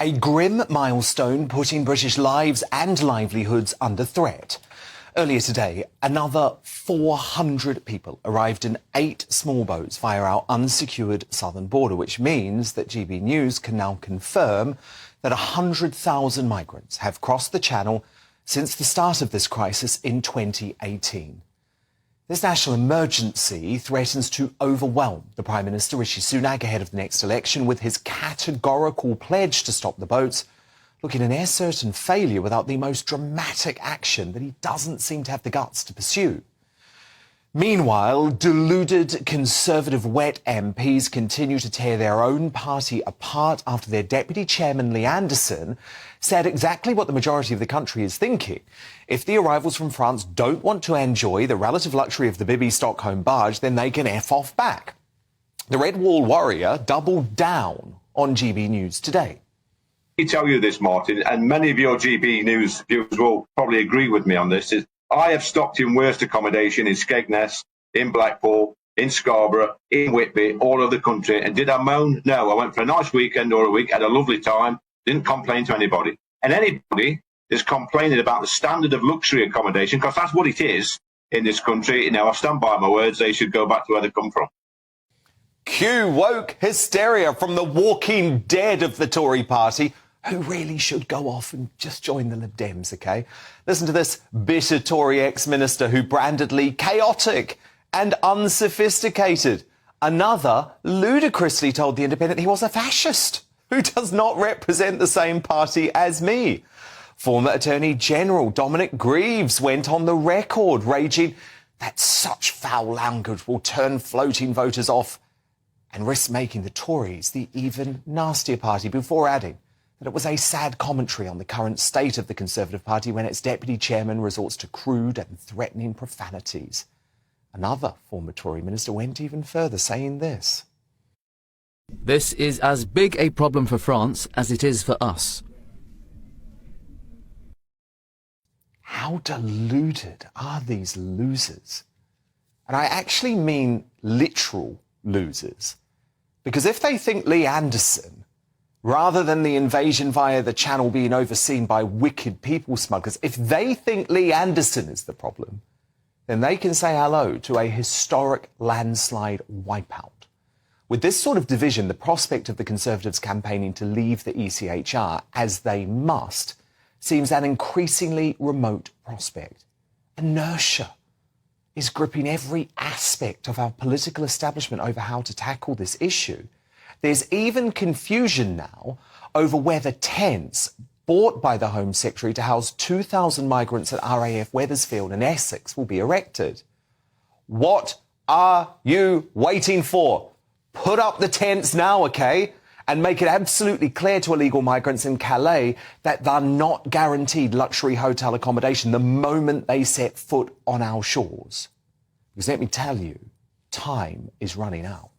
A grim milestone putting British lives and livelihoods under threat. Earlier today, another 400 people arrived in 8 small boats via our unsecured southern border, which means that GB News can now confirm that 100,000 migrants have crossed the Channel since the start of this crisis in 2018. This national emergency threatens to overwhelm the Prime Minister, Rishi Sunak, ahead of the next election, with his categorical pledge to stop the boats looking an air-certain failure without the most dramatic action that he doesn't seem to have the guts to pursue. Meanwhile, deluded Conservative wet MPs continue to tear their own party apart after their deputy chairman, Lee Anderson, said exactly what the majority of the country is thinking. If the arrivals from France don't want to enjoy the relative luxury of the Bibby Stockholm barge, then they can F off back. The Red Wall warrior doubled down on GB News today. I tell you this, Martin, and many of your GB News viewers will probably agree with me on this, is I have stopped in worst accommodation in Skegness, in Blackpool, in Scarborough, in Whitby, all over the country. And did I moan? No, I went for a nice weekend or a week, had a lovely time, didn't complain to anybody. And anybody is complaining about the standard of luxury accommodation, because that's what it is in this country. You know, I stand by my words, they should go back to where they come from. Cue woke hysteria from the walking dead of the Tory party, who really should go off and just join the Lib Dems, OK? Listen to this bitter Tory ex-minister who branded Lee chaotic and unsophisticated. Another ludicrously told The Independent he was a fascist who does not represent the same party as me. Former Attorney General Dominic Greaves went on the record raging that such foul language will turn floating voters off and risk making the Tories the even nastier party, before adding that it was a sad commentary on the current state of the Conservative Party when its deputy chairman resorts to crude and threatening profanities. Another former Tory minister went even further, saying this. This is as big a problem for France as it is for us. How deluded are these losers? And I actually mean literal losers. Because if they think Lee Anderson, rather than the invasion via the Channel being overseen by wicked people smugglers, if they think Lee Anderson is the problem, then they can say hello to a historic landslide wipeout. With this sort of division, the prospect of the Conservatives campaigning to leave the ECHR, as they must, seems an increasingly remote prospect. Inertia is gripping every aspect of our political establishment over how to tackle this issue. There's even confusion now over whether tents bought by the Home Secretary to house 2,000 migrants at RAF Wethersfield in Essex will be erected. What are you waiting for? Put up the tents now, OK? And make it absolutely clear to illegal migrants in Calais that they're not guaranteed luxury hotel accommodation the moment they set foot on our shores. Because let me tell you, time is running out.